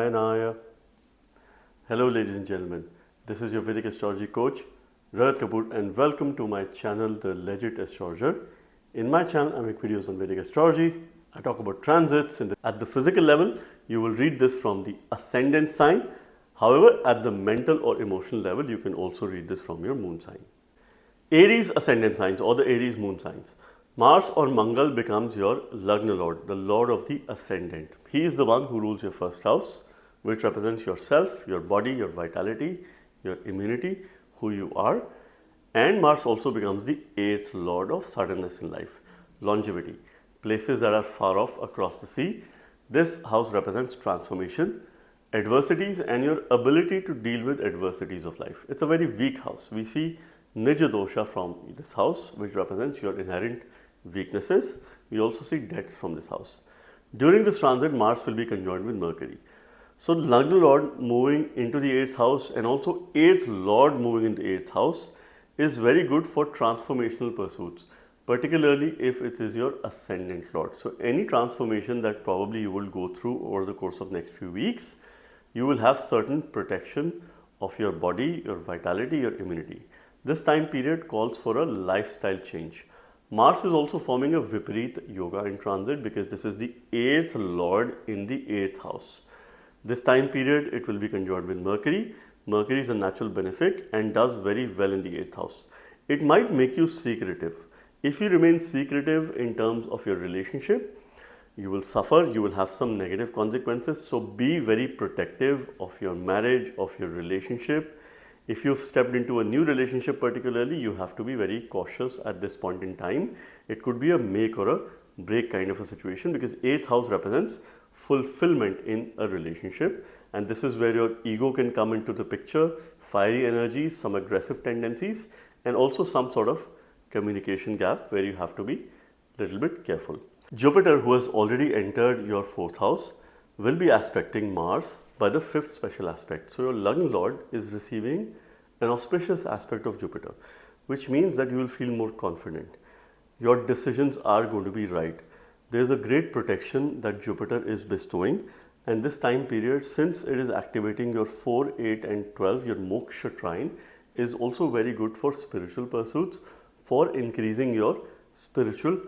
Narayana. Hello ladies and gentlemen, this is your Vedic astrology coach Rohit Kapoor and welcome to my channel The Legit Astrologer. In my channel I make videos on Vedic astrology. I talk about transits. At the physical level you will read this from the ascendant sign. However, at the mental or emotional level you can also read this from your moon sign. Aries ascendant signs or the Aries moon signs. Mars or Mangal becomes your Lagna Lord, the Lord of the Ascendant. He is the one who rules your first house, which represents yourself, your body, your vitality, your immunity, who you are. And Mars also becomes the 8th Lord of suddenness in life, longevity, places that are far off across the sea. This house represents transformation, adversities, and your ability to deal with adversities of life. It's a very weak house. We see Nija dosha from this house, which represents your inherent weaknesses. We also see debts from this house. During this transit, Mars will be conjoined with Mercury. So, the Lagna Lord moving into the 8th house and also 8th Lord moving in the 8th house is very good for transformational pursuits, particularly if it is your Ascendant Lord. So, any transformation that probably you will go through over the course of next few weeks, you will have certain protection of your body, your vitality, your immunity. This time period calls for a lifestyle change. Mars is also forming a Vipareet Yoga in transit because this is the 8th Lord in the 8th house. This time period it will be conjoined with Mercury. Mercury is a natural benefic and does very well in the 8th house. It might make you secretive. If you remain secretive in terms of your relationship, you will suffer, you will have some negative consequences. So be very protective of your marriage, of your relationship. If you've stepped into a new relationship particularly, you have to be very cautious at this point in time. It could be a make or a break kind of a situation because 8th house represents fulfillment in a relationship, and this is where your ego can come into the picture, fiery energies, some aggressive tendencies, and also some sort of communication gap where you have to be a little bit careful. Jupiter, who has already entered your 4th house, will be aspecting Mars by the 5th special aspect. So your Lagna Lord is receiving an auspicious aspect of Jupiter, which means that you will feel more confident. Your decisions are going to be right. There is a great protection that Jupiter is bestowing, and this time period, since it is activating your 4, 8 and 12, your Moksha trine, is also very good for spiritual pursuits, for increasing your spiritual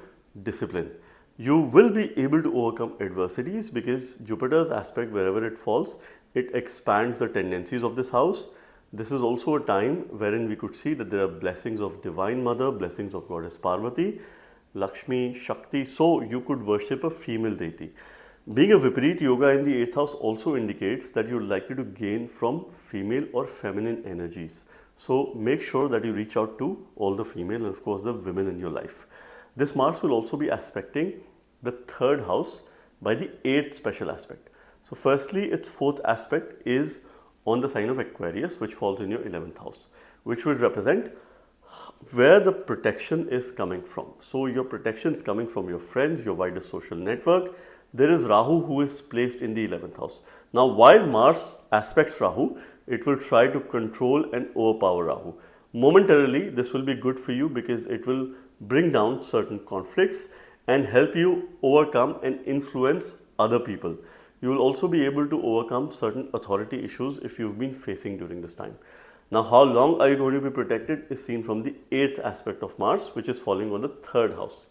discipline. You will be able to overcome adversities because Jupiter's aspect, wherever it falls, it expands the tendencies of this house. This is also a time wherein we could see that there are blessings of Divine Mother, blessings of Goddess Parvati, Lakshmi, Shakti. So you could worship a female deity. Being a Vipareet Yoga in the 8th house also indicates that you're likely to gain from female or feminine energies. So make sure that you reach out to all the female and of course the women in your life. This Mars will also be aspecting the 3rd house by the 8th special aspect. So firstly, its 4th aspect is on the sign of Aquarius, which falls in your 11th house, which will represent where the protection is coming from. So your protection is coming from your friends, your wider social network. There is Rahu who is placed in the 11th house. Now while Mars aspects Rahu, it will try to control and overpower Rahu. Momentarily, this will be good for you because it will bring down certain conflicts and help you overcome and influence other people. You will also be able to overcome certain authority issues if you've been facing during this time. Now, how long are you going to be protected is seen from the 8th aspect of Mars, which is falling on the 3rd house.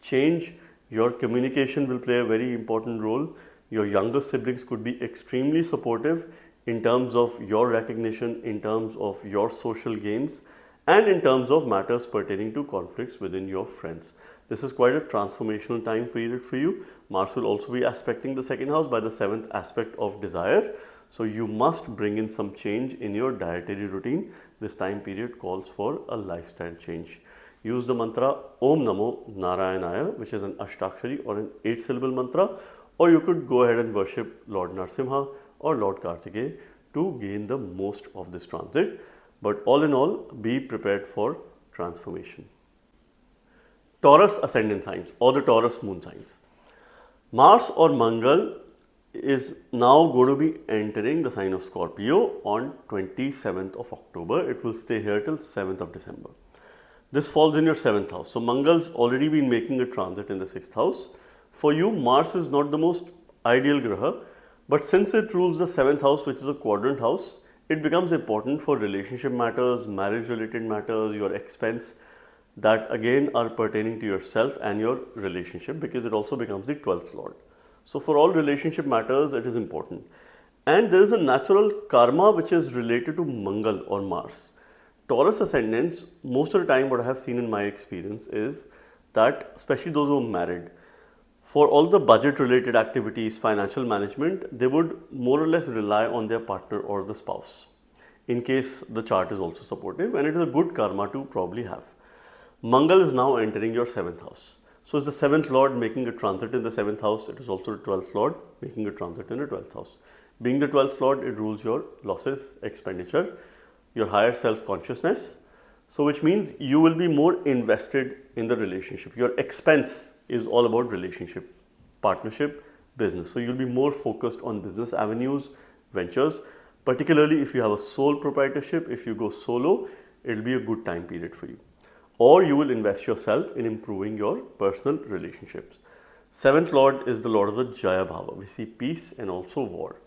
Change, your communication will play a very important role. Your younger siblings could be extremely supportive in terms of your recognition, in terms of your social gains, and in terms of matters pertaining to conflicts within your friends. This is quite a transformational time period for you. Mars will also be aspecting the 2nd house by the 7th aspect of desire. So you must bring in some change in your dietary routine. This time period calls for a lifestyle change. Use the mantra Om Namo Narayanaya, which is an Ashtakshari or an 8-syllable mantra, or you could go ahead and worship Lord Narsimha or Lord Kartikeya to gain the most of this transit. But all in all, be prepared for transformation. Taurus ascendant signs or the Taurus moon signs. Mars or Mangal is now going to be entering the sign of Scorpio on 27th of October. It will stay here till 7th of December. This falls in your 7th house. So Mangal's already been making a transit in the 6th house. For you, Mars is not the most ideal graha, But since it rules the 7th house, which is a quadrant house, it becomes important for relationship matters, marriage related matters, your expense that again are pertaining to yourself and your relationship, because it also becomes the 12th lord. So for all relationship matters, it is important. And there is a natural karma which is related to Mangal or Mars. Taurus ascendants, most of the time what I have seen in my experience is that, especially those who are married, for all the budget related activities, financial management, they would more or less rely on their partner or the spouse, in case the chart is also supportive, and it is a good karma to probably have. Mangal is now entering your 7th house. So it's the 7th lord making a transit in the 7th house. It is also the 12th lord making a transit in the 12th house. Being the 12th lord, it rules your losses, expenditure, your higher self-consciousness. So which means you will be more invested in the relationship. Your expense is all about relationship, partnership, business. So you'll be more focused on business avenues, ventures, particularly if you have a sole proprietorship. If you go solo, it'll be a good time period for you. Or you will invest yourself in improving your personal relationships. 7th lord is the lord of the Jaya Bhava. We see peace and also war.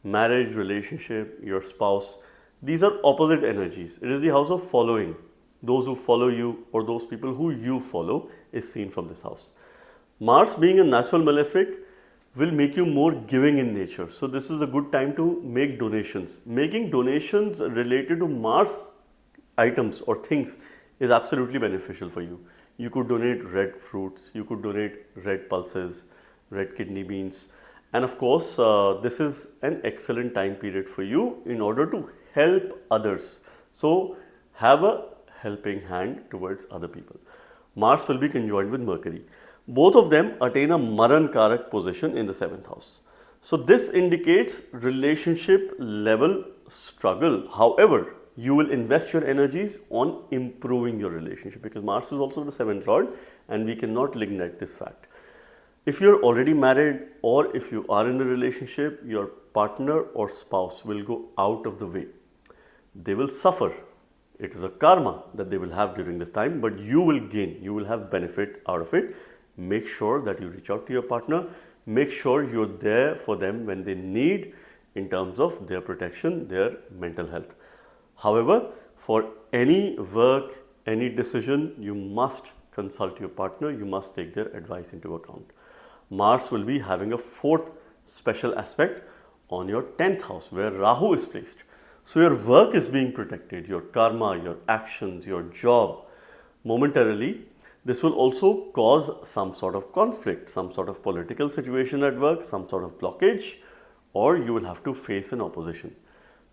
Marriage, relationship, your spouse, these are opposite energies. It is the house of following. Those who follow you or those people who you follow is seen from this house. Mars, being a natural malefic, will make you more giving in nature. So this is a good time to make donations. Making donations related to Mars items or things is absolutely beneficial for you. You could donate red fruits, you could donate red pulses, red kidney beans. And of course, this is an excellent time period for you in order to help others. So have a helping hand towards other people. Mars will be conjoined with Mercury. Both of them attain a Maran Karak position in the 7th house. So this indicates relationship level struggle. However, you will invest your energies on improving your relationship, because Mars is also the 7th lord and we cannot neglect this fact. If you're already married or if you are in a relationship, your partner or spouse will go out of the way. They will suffer. It is a karma that they will have during this time, but you will gain, you will have benefit out of it. Make sure that you reach out to your partner. Make sure you're there for them when they need in terms of their protection, their mental health. However, for any work, any decision, you must consult your partner. You must take their advice into account. Mars will be having a 4th special aspect on your 10th house where Rahu is placed. So your work is being protected, your karma, your actions, your job. Momentarily, this will also cause some sort of conflict, some sort of political situation at work, some sort of blockage, or you will have to face an opposition.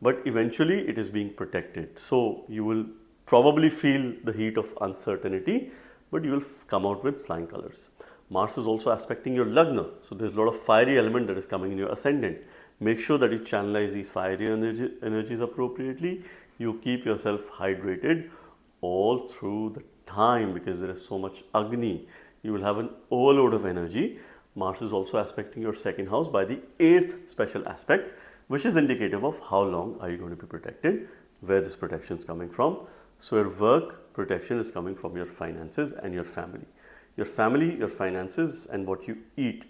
But eventually it is being protected. So you will probably feel the heat of uncertainty, but you will come out with flying colors. Mars is also aspecting your Lagna. So there's a lot of fiery element that is coming in your ascendant. Make sure that you channelize these fiery energies appropriately. You keep yourself hydrated all through the time, because there is so much Agni. You will have an overload of energy. Mars is also aspecting your 2nd house by the 8th special aspect, which is indicative of how long are you going to be protected, where this protection is coming from. So your work protection is coming from your finances and your family. Your family, your finances, and what you eat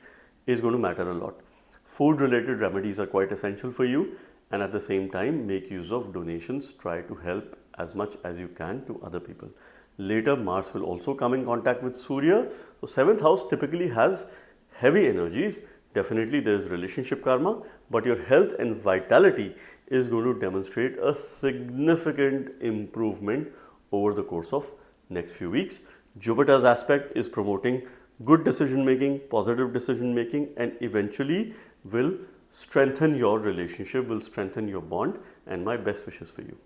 is going to matter a lot. Food related remedies are quite essential for you, and at the same time make use of donations. Try to help as much as you can to other people. Later, Mars will also come in contact with Surya. So 7th house typically has heavy energies. Definitely there is relationship karma, but your health and vitality is going to demonstrate a significant improvement over the course of next few weeks. Jupiter's aspect is promoting good decision making, positive decision making, and eventually will strengthen your relationship, will strengthen your bond, and my best wishes for you.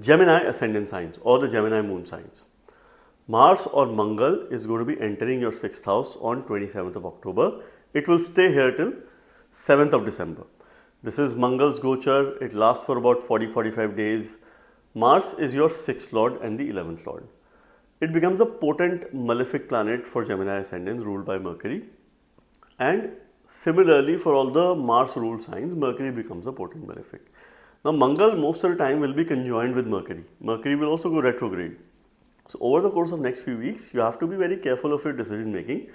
Gemini ascendant signs or the Gemini moon signs. Mars or Mangal is going to be entering your 6th house on 27th of October. It will stay here till 7th of December. This is Mangal's Gochar. It lasts for about 40-45 days. Mars is your 6th lord and the 11th lord. It becomes a potent malefic planet for Gemini ascendants ruled by Mercury. And similarly, for all the Mars ruled signs, Mercury becomes a potent malefic. Now, Mangal most of the time will be conjoined with Mercury. Mercury will also go retrograde. So, over the course of next few weeks, you have to be very careful of your decision making,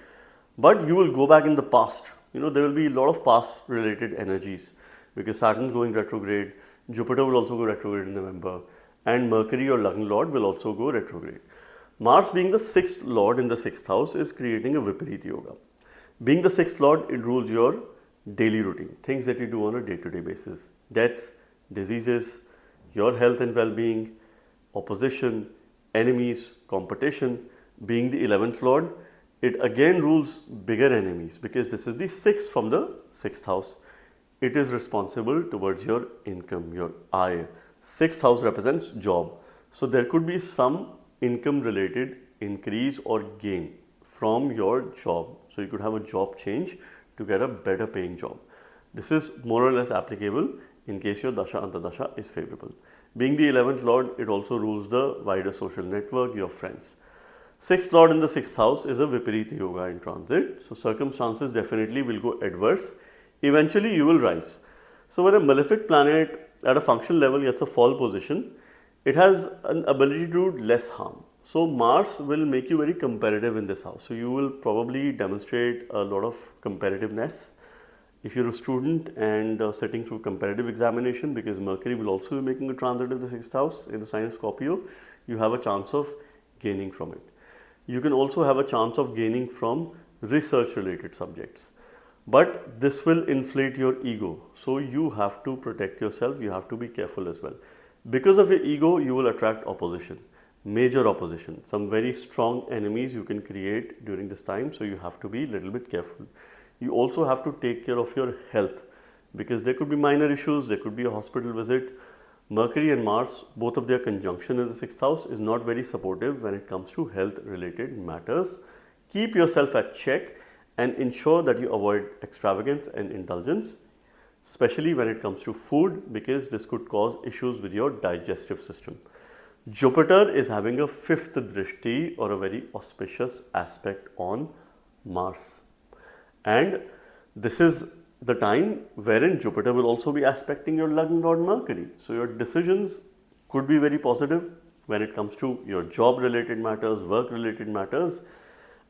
but you will go back in the past there will be a lot of past related energies because Saturn's going retrograde, Jupiter will also go retrograde in November, and Mercury, your Lagna Lord, will also go retrograde. Mars, being the sixth Lord in the sixth house, is creating a Viparit Yoga. Being the sixth Lord, it rules your daily routine, things that you do on a day-to-day basis, deaths, diseases, your health and well-being, opposition, enemies, competition. Being the 11th Lord, it again rules bigger enemies because this is the sixth from the sixth house. It is responsible towards your income, your eye. Sixth house represents job. So there could be some income related increase or gain from your job. So you could have a job change to get a better paying job. This is more or less applicable in case your Dasha Antardasha is favorable. Being the 11th Lord, it also rules the wider social network, your friends. Sixth Lord in the sixth house is a Viparita Yoga in transit. So circumstances definitely will go adverse. Eventually you will rise. So when a malefic planet at a functional level gets a fall position, it has an ability to do less harm. So Mars will make you very competitive in this house. So you will probably demonstrate a lot of competitiveness. If you're a student and sitting through competitive examination, because Mercury will also be making a transit in the sixth house in the sign of Scorpio, you have a chance of gaining from it. You can also have a chance of gaining from research related subjects. But this will inflate your ego. So you have to protect yourself. You have to be careful as well. Because of your ego, you will attract opposition, major opposition. Some very strong enemies you can create during this time. So you have to be a little bit careful. You also have to take care of your health because there could be minor issues. There could be a hospital visit. Mercury and Mars, both of their conjunction in the sixth house is not very supportive when it comes to health related matters. Keep yourself at check and ensure that you avoid extravagance and indulgence, especially when it comes to food, because this could cause issues with your digestive system. Jupiter is having a fifth drishti or a very auspicious aspect on Mars. And this is the time wherein Jupiter will also be aspecting your Lagna Lord Mercury. So your decisions could be very positive when it comes to your job related matters, work related matters.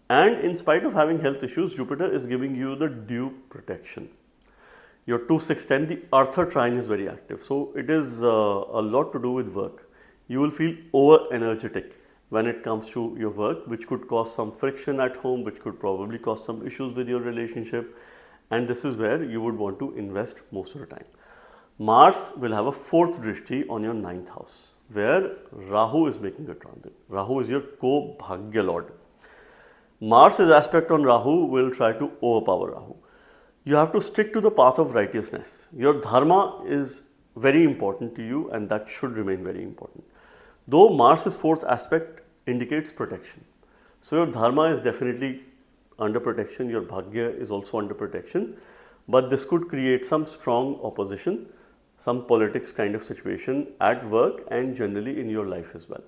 And in spite of having health issues, Jupiter is giving you the due protection. Your 2, 6, 10, the Arthur trine is very active. So it is a lot to do with work. You will feel over energetic when it comes to your work, which could cause some friction at home, which could probably cause some issues with your relationship. And this is where you would want to invest most of the time. Mars will have a fourth drishti on your ninth house, where Rahu is making a transit. Rahu is your co-bhagya lord. Mars's aspect on Rahu will try to overpower Rahu. You have to stick to the path of righteousness. Your dharma is very important to you and that should remain very important. Though Mars's fourth aspect indicates protection. So your dharma is definitely under protection, your bhagya is also under protection, but this could create some strong opposition, some politics kind of situation at work and generally in your life as well.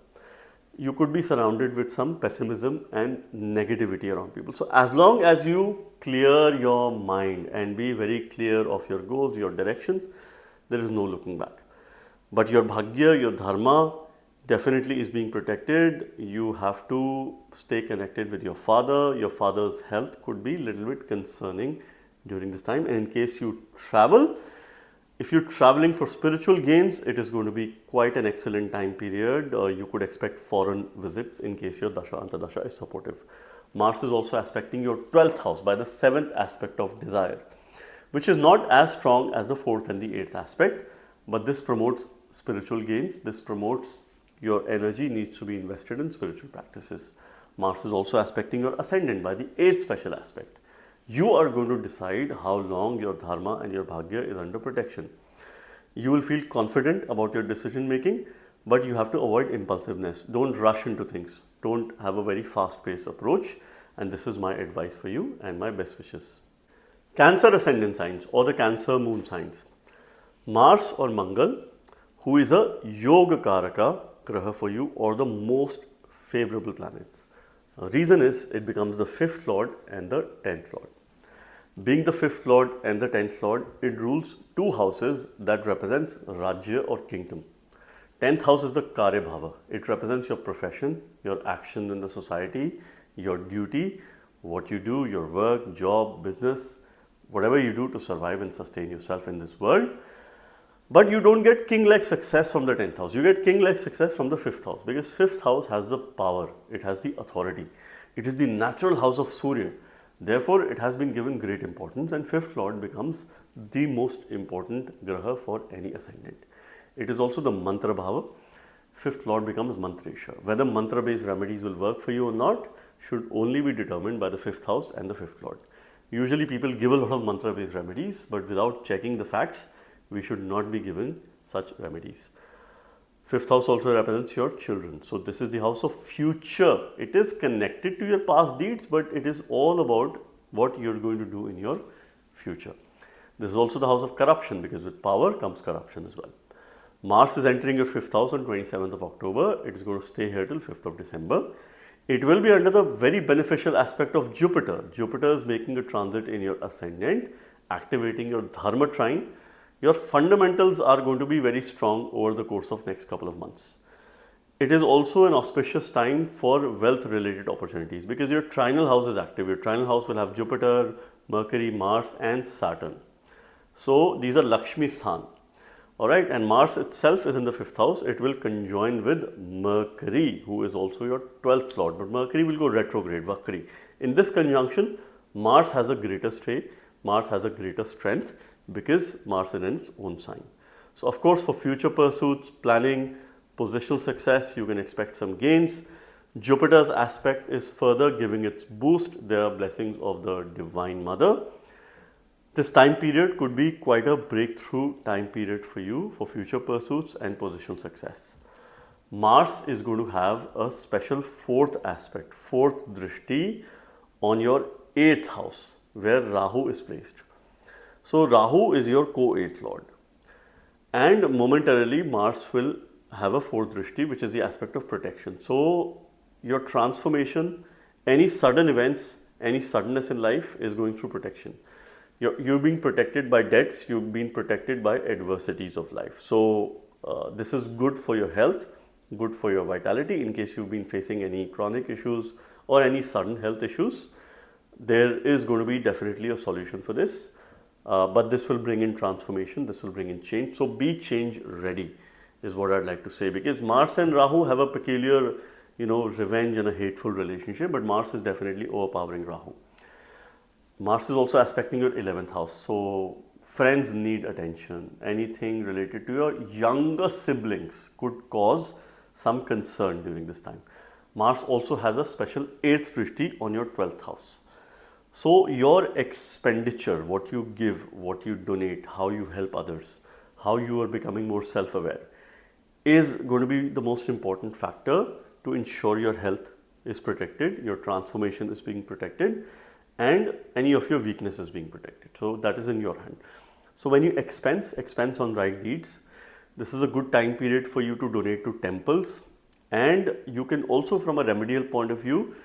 You could be surrounded with some pessimism and negativity around people. So as long as you clear your mind and be very clear of your goals, your directions, there is no looking back. But your bhagya, your dharma definitely is being protected. You have to stay connected with your father. Your father's health could be a little bit concerning during this time. And in case you travel, if you're traveling for spiritual gains, it is going to be quite an excellent time period. You could expect foreign visits in case your Dasha Antardasha is supportive. Mars is also aspecting your 12th house by the 7th aspect of desire, which is not as strong as the 4th and the 8th aspect, but this promotes spiritual gains. This promotes your energy needs to be invested in spiritual practices. Mars is also aspecting your ascendant by the 8th special aspect. You are going to decide how long your dharma and your bhagya is under protection. You will feel confident about your decision making, but you have to avoid impulsiveness. Don't rush into things. Don't have a very fast-paced approach. And this is my advice for you and my best wishes. Cancer ascendant signs or the Cancer moon signs. Mars or Mangal, who is a Yoga Karaka Graha for you or the most favorable planets. Reason is it becomes the 5th Lord and the 10th Lord. Being the 5th Lord and the 10th Lord, it rules 2 houses that represents Rajya or kingdom. 10th house is the Karya Bhava. It represents your profession, your action in the society, your duty, what you do, your work, job, business. whatever you do to survive and sustain yourself in this world. But you don't get king-like success from the 10th house. You get king-like success from the 5th house, because 5th house has the power, it has the authority. It is the natural house of Surya. Therefore, it has been given great importance, and 5th lord becomes the most important graha for any ascendant. It is also the mantra bhava. 5th lord becomes mantresha. Whether mantra-based remedies will work for you or not should only be determined by the 5th house and the 5th lord. Usually people give a lot of mantra-based remedies, but without checking the facts, we should not be giving such remedies. 5th house also represents your children. So this is the house of future. It is connected to your past deeds, but it is all about what you're going to do in your future. This is also the house of corruption, because with power comes corruption as well. Mars is entering your 5th house on 27th of October. It is going to stay here till 5th of December. It will be under the very beneficial aspect of Jupiter. Jupiter is making a transit in your ascendant, activating your dharma trine. Your fundamentals are going to be very strong over the course of next couple of months. It is also an auspicious time for wealth related opportunities, because your trinal house is active. Your trinal house will have Jupiter, Mercury, Mars and Saturn. So these are Lakshmi Sthan. Alright, and Mars itself is in the 5th house. It will conjoin with Mercury, who is also your 12th lord, but Mercury will go retrograde, Vakri. In this conjunction, Mars has a greater sway, Mars has a greater strength, because Mars is in its own sign. So of course, for future pursuits, planning, positional success, you can expect some gains. Jupiter's aspect is further giving its boost. There are blessings of the Divine Mother. This time period could be quite a breakthrough time period for you for future pursuits and positional success. Mars is going to have a special 4th aspect, 4th drishti on your 8th house, where Rahu is placed. So Rahu is your co-8th lord, and momentarily Mars will have a 4th drishti, which is the aspect of protection. So your transformation, any sudden events, any suddenness in life is going through protection. You're being protected by debts, you've been protected by adversities of life. So this is good for your health, good for your vitality. In case you've been facing any chronic issues or any sudden health issues, there is going to be definitely a solution for this. But this will bring in transformation, this will bring in change. So be change ready is what I'd like to say, because Mars and Rahu have a peculiar, revenge and a hateful relationship, but Mars is definitely overpowering Rahu. Mars is also aspecting your 11th house. So friends need attention. Anything related to your younger siblings could cause some concern during this time. Mars also has a special 8th drishti on your 12th house. So your expenditure, what you give, what you donate, how you help others, how you are becoming more self-aware is going to be the most important factor to ensure your health is protected, your transformation is being protected, and any of your weaknesses being protected. So that is in your hand. So when you expense on right deeds. This is a good time period for you to donate to temples, and you can also, from a remedial point of view,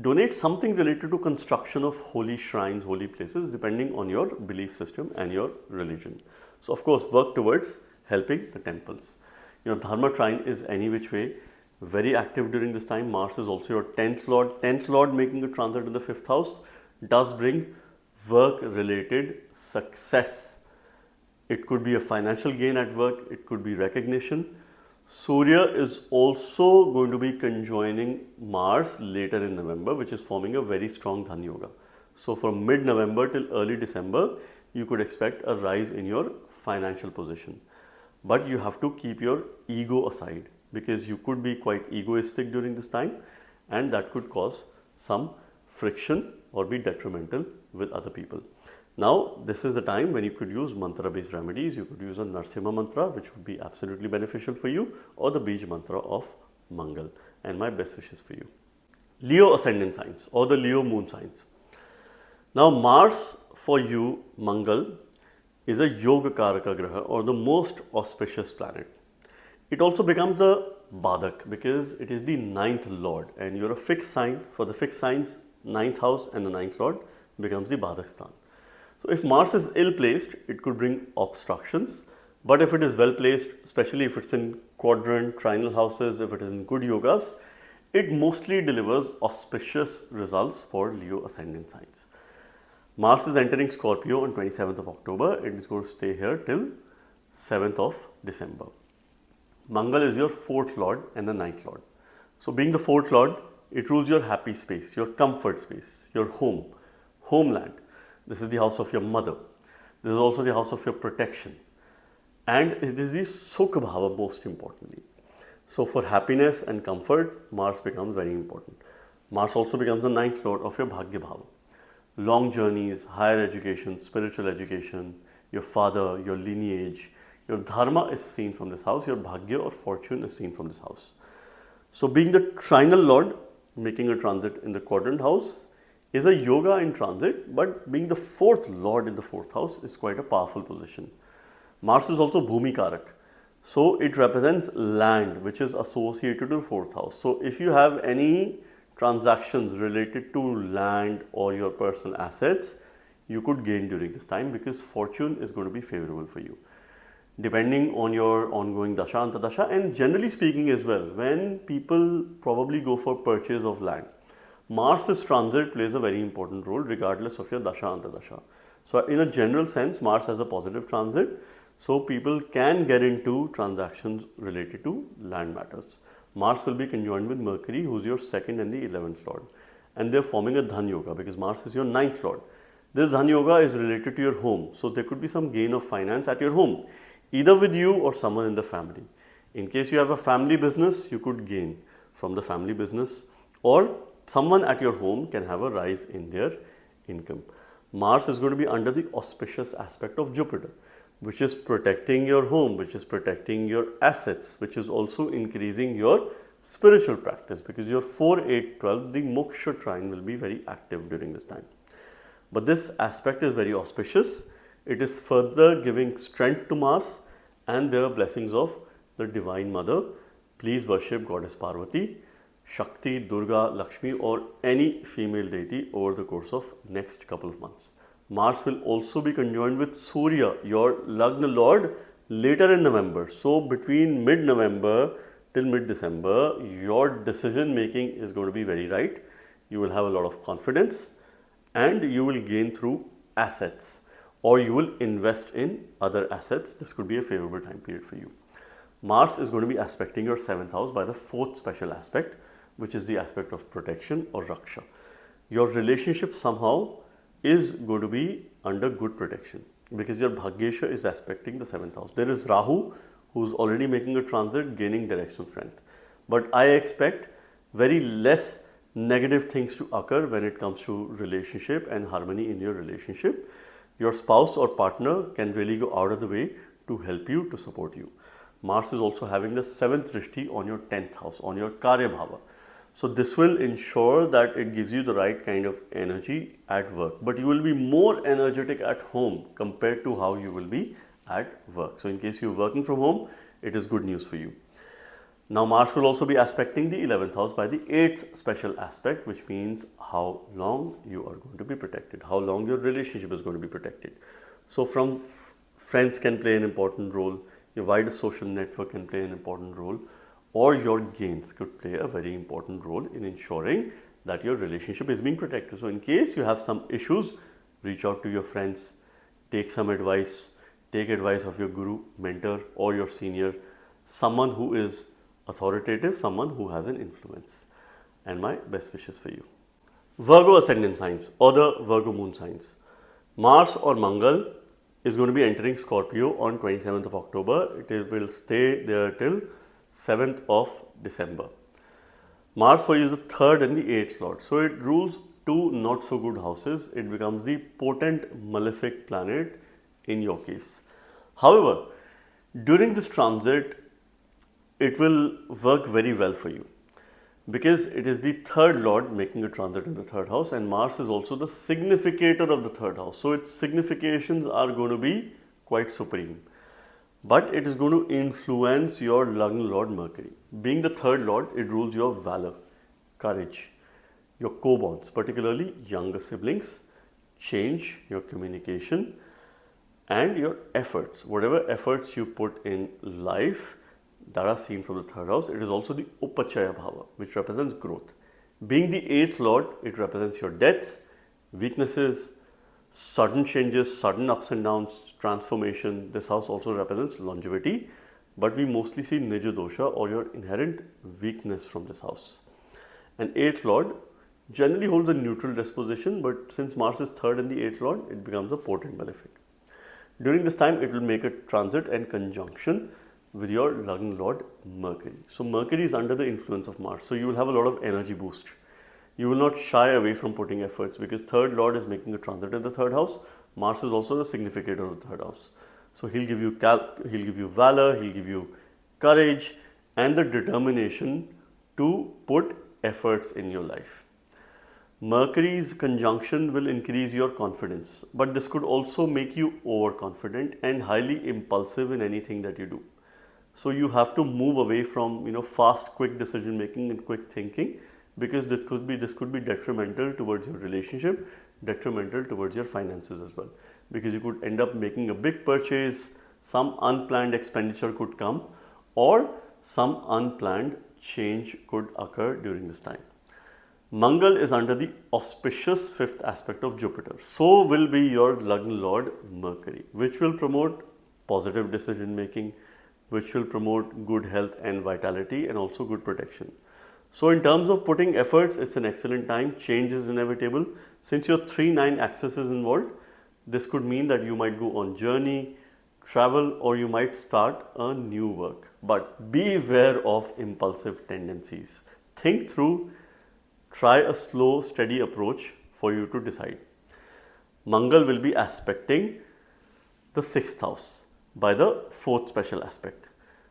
donate something related to construction of holy shrines, holy places, depending on your belief system and your religion. So of course, work towards helping the temples. Dharma trine is any which way very active during this time. Mars is also your 10th lord. 10th lord making a transit in the 5th house does bring work related success. It could be a financial gain at work, it could be recognition. Surya is also going to be conjoining Mars later in November, which is forming a very strong Dhan Yoga. So from mid-November till early December, you could expect a rise in your financial position. But you have to keep your ego aside, because you could be quite egoistic during this time, and that could cause some friction or be detrimental with other people. Now, this is the time when you could use mantra-based remedies. You could use a Narsimha mantra, which would be absolutely beneficial for you, or the Bij mantra of Mangal. And my best wishes for you. Leo ascendant signs or the Leo moon signs. Now, Mars for you, Mangal, is a Yoga Karaka Graha, or the most auspicious planet. It also becomes a Badak because it is the 9th lord, and you're a fixed sign. For the fixed signs, 9th house and the 9th lord becomes the Badak Sthan. So if Mars is ill placed, it could bring obstructions, but if it is well placed, especially if it's in quadrant, trinal houses, if it is in good yogas, it mostly delivers auspicious results for Leo ascendant signs. Mars is entering Scorpio on 27th of October. It is going to stay here till 7th of December. Mangal is your 4th lord and the 9th lord. So being the 4th lord, it rules your happy space, your comfort space, your home, homeland. This is the house of your mother. This is also the house of your protection. And it is the Sukha Bhava most importantly. So for happiness and comfort, Mars becomes very important. Mars also becomes the 9th lord of your Bhagya Bhava. Long journeys, higher education, spiritual education, your father, your lineage, your dharma is seen from this house, your Bhagya or fortune is seen from this house. So being the trinal lord, making a transit in the quadrant house is a yoga in transit, but being the 4th lord in the 4th house is quite a powerful position. Mars is also Bhumi Karak. So it represents land which is associated to the 4th house. So if you have any transactions related to land or your personal assets, you could gain during this time because fortune is going to be favorable for you. Depending on your ongoing dasha, antadasha, and generally speaking as well, when people probably go for purchase of land, Mars's transit plays a very important role regardless of your dasha, antadasha. So in a general sense, Mars has a positive transit, so people can get into transactions related to land matters. Mars will be conjoined with Mercury, who's your 2nd and the 11th lord, and they're forming a Dhan Yoga because Mars is your 9th lord. This Dhan Yoga is related to your home, so there could be some gain of finance at your home, either with you or someone in the family. In case you have a family business, you could gain from the family business, or someone at your home can have a rise in their income. Mars is going to be under the auspicious aspect of Jupiter, which is protecting your home, which is protecting your assets, which is also increasing your spiritual practice because your 4, 8, 12, the moksha trine will be very active during this time. But this aspect is very auspicious. It is further giving strength to Mars and there are blessings of the Divine Mother. Please worship Goddess Parvati, Shakti, Durga, Lakshmi or any female deity over the course of next couple of months. Mars will also be conjoined with Surya, your Lagna Lord, later in November. So between mid-November till mid-December, your decision making is going to be very right. You will have a lot of confidence and you will gain through assets or you will invest in other assets. This could be a favorable time period for you. Mars is going to be aspecting your 7th house by the 4th special aspect, which is the aspect of protection or Raksha. Your relationship somehow is going to be under good protection because your Bhagyesha is aspecting the 7th house. There is Rahu who's already making a transit, gaining directional strength. But I expect very less negative things to occur when it comes to relationship and harmony in your relationship. Your spouse or partner can really go out of the way to help you, to support you. Mars is also having the 7th Drishti on your 10th house, on your Karya Bhava. So this will ensure that it gives you the right kind of energy at work. But you will be more energetic at home compared to how you will be at work. So in case you're working from home, it is good news for you. Now Mars will also be aspecting the 11th house by the 8th special aspect, which means how long you are going to be protected, how long your relationship is going to be protected. So from friends can play an important role, your wider social network can play an important role, or your gains could play a very important role in ensuring that your relationship is being protected. So in case you have some issues, reach out to your friends, take some advice, take advice of your guru, mentor or your senior, someone who is authoritative, someone who has an influence. And my best wishes for you. Virgo ascendant signs or the Virgo moon signs. Mars or Mangal is going to be entering Scorpio on 27th of October. It will stay there till 7th of December. Mars for you is the 3rd and the 8th lord. So it rules two not so good houses. It becomes the potent malefic planet in your case. However, during this transit, it will work very well for you because it is the 3rd lord making a transit in the 3rd house and Mars is also the significator of the 3rd house. So its significations are going to be quite supreme. But it is going to influence your Lagna Lord Mercury. Being the 3rd lord, it rules your valor, courage, your co-bonds, particularly younger siblings, change, your communication and your efforts. Whatever efforts you put in life that are seen from the 3rd house, it is also the Upachaya Bhava, which represents growth. Being the 8th lord, it represents your debts, weaknesses, sudden changes, sudden ups and downs, transformation. This house also represents longevity, but we mostly see Nija dosha or your inherent weakness from this house. And 8th Lord generally holds a neutral disposition, but since Mars is 3rd in the 8th Lord, it becomes a potent malefic. During this time, it will make a transit and conjunction with your Lagna Lord Mercury. So Mercury is under the influence of Mars, so you will have a lot of energy boost. You will not shy away from putting efforts because 3rd Lord is making a transit in the 3rd house. Mars is also the significator of the 3rd house. So he'll give you valor, he'll give you courage and the determination to put efforts in your life. Mercury's conjunction will increase your confidence, but this could also make you overconfident and highly impulsive in anything that you do. So you have to move away from fast, quick decision making and quick thinking, because this could be detrimental towards your relationship, detrimental towards your finances as well, because you could end up making a big purchase, some unplanned expenditure could come, or some unplanned change could occur during this time. Mangal is under the auspicious 5th aspect of Jupiter. So will be your Lagna Lord Mercury, which will promote positive decision making, which will promote good health and vitality and also good protection. So in terms of putting efforts, it's an excellent time. Change is inevitable. Since your 3-9 axis is involved, this could mean that you might go on journey, travel, or you might start a new work. But beware of impulsive tendencies. Think through, try a slow, steady approach for you to decide. Mangal will be aspecting the 6th house by the 4th special aspect.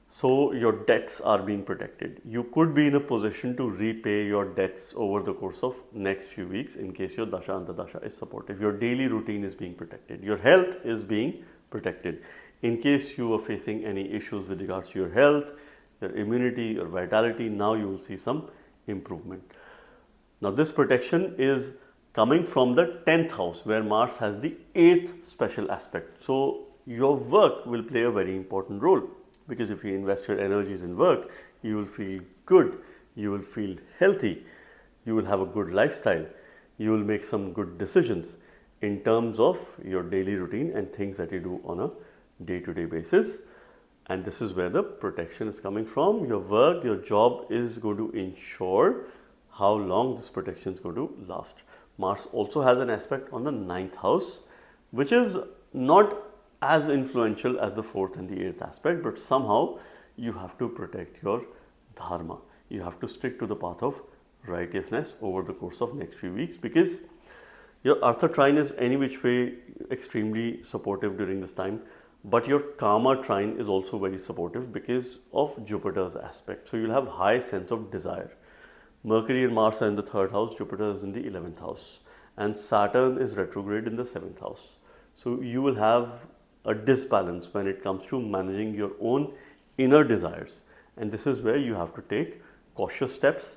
So your debts are being protected. You could be in a position to repay your debts over the course of next few weeks in case your Dasha Antardasha is supportive. Your daily routine is being protected. Your health is being protected. In case you are facing any issues with regards to your health, your immunity, your vitality, now you will see some improvement. Now this protection is coming from the 10th house where Mars has the 8th special aspect. So your work will play a very important role. Because if you invest your energies in work, you will feel good, you will feel healthy, you will have a good lifestyle, you will make some good decisions in terms of your daily routine and things that you do on a day-to-day basis. And this is where the protection is coming from. Your work, your job is going to ensure how long this protection is going to last. Mars also has an aspect on the 9th house, which is not as influential as the 4th and the 8th aspect, but somehow you have to protect your dharma. You have to stick to the path of righteousness over the course of next few weeks, because your Artha trine is any which way extremely supportive during this time, but your Kama trine is also very supportive because of Jupiter's aspect. So you'll have high sense of desire. Mercury and Mars are in the 3rd house, Jupiter is in the 11th house, and Saturn is retrograde in the 7th house. So you will have a disbalance when it comes to managing your own inner desires, and this is where you have to take cautious steps.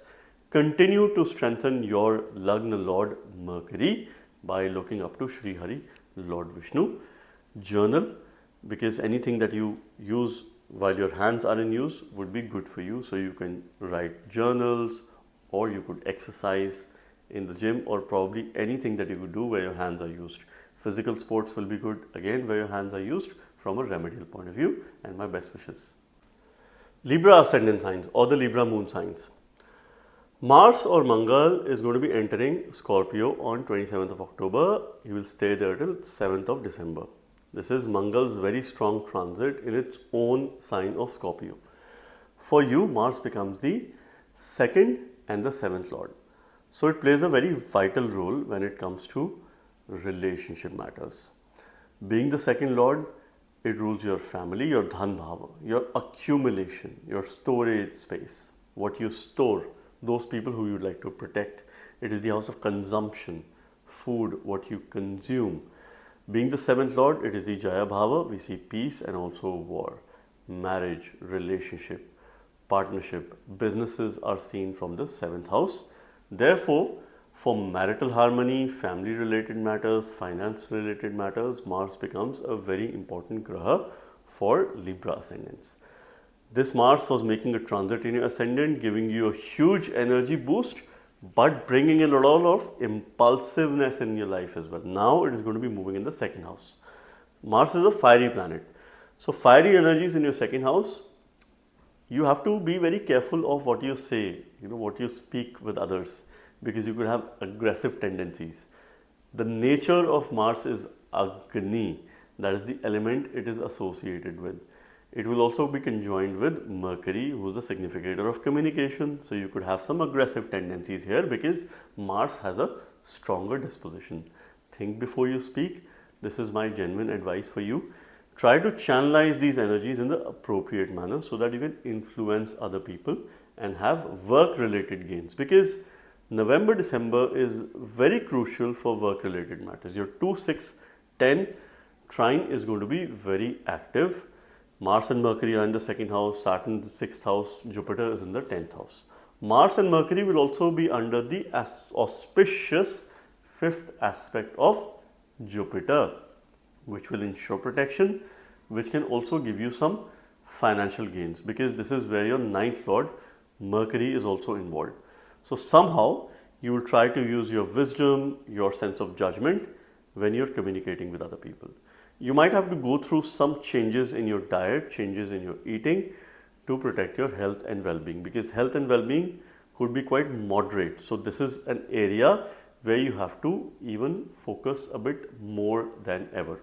Continue to strengthen your Lagna Lord Mercury by looking up to Sri Hari, Lord Vishnu. Journal, because anything that you use while your hands are in use would be good for you. So you can write journals, or you could exercise in the gym, or probably anything that you could do where your hands are used. Physical sports will be good, again, where your hands are used from a remedial point of view, and my best wishes. Libra ascendant signs or the Libra moon signs. Mars or Mangal is going to be entering Scorpio on 27th of October. He will stay there till 7th of December. This is Mangal's very strong transit in its own sign of Scorpio. For you, Mars becomes the 2nd and the 7th Lord. So it plays a very vital role when it comes to relationship matters. Being the 2nd Lord, it rules your family, your dhan bhava, your accumulation, your storage space, what you store, those people who you'd like to protect. It is the house of consumption, food, what you consume. Being the 7th Lord, it is the Jaya Bhava, we see peace and also war, marriage, relationship, partnership, businesses are seen from the 7th house. Therefore, for marital harmony, family related matters, finance related matters, Mars becomes a very important graha for Libra ascendants. This Mars was making a transit in your ascendant, giving you a huge energy boost, but bringing in a lot of impulsiveness in your life as well. Now it is going to be moving in the second house. Mars is a fiery planet. So fiery energies in your second house, you have to be very careful of what you say, what you speak with others, because you could have aggressive tendencies. The nature of Mars is Agni, that is the element it is associated with. It will also be conjoined with Mercury, who is the significator of communication. So you could have some aggressive tendencies here because Mars has a stronger disposition. Think before you speak. This is my genuine advice for you. Try to channelize these energies in the appropriate manner so that you can influence other people and have work related gains, because November, December is very crucial for work related matters. Your 2, 6, 10 trine is going to be very active. Mars and Mercury are in the second house, Saturn in the 6th house, Jupiter is in the 10th house. Mars and Mercury will also be under the auspicious 5th aspect of Jupiter, which will ensure protection, which can also give you some financial gains, because this is where your 9th lord Mercury is also involved. So somehow you will try to use your wisdom, your sense of judgment when you're communicating with other people. You might have to go through some changes in your diet, changes in your eating to protect your health and well-being, because health and well-being could be quite moderate. So this is an area where you have to even focus a bit more than ever.